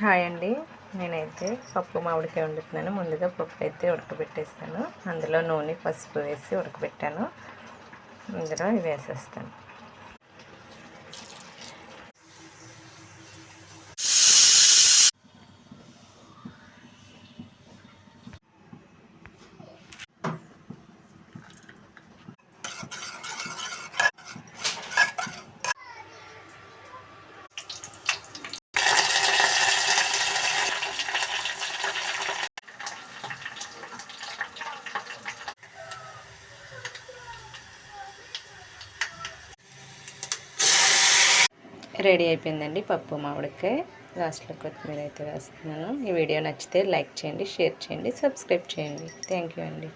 Hi అండి. నేనైతే పప్పు మామిడికాయ వండుతున్నాను. ముందుగా పప్పు అయితే ఉడకబెట్టేస్తాను. అందులో నూనె పసుపు వేసి ఉడకబెట్టాను. ఇందులో ఇవి వేసేస్తాను. రెడీ అయిపోయిందండి పప్పు మామిడికాయ. లాస్ట్లో కొత్తిమీర అయితే వేస్తున్నాను. ఈ వీడియో నచ్చితే లైక్ చేయండి, షేర్ చేయండి, సబ్స్క్రైబ్ చేయండి. థ్యాంక్ యూ అండి.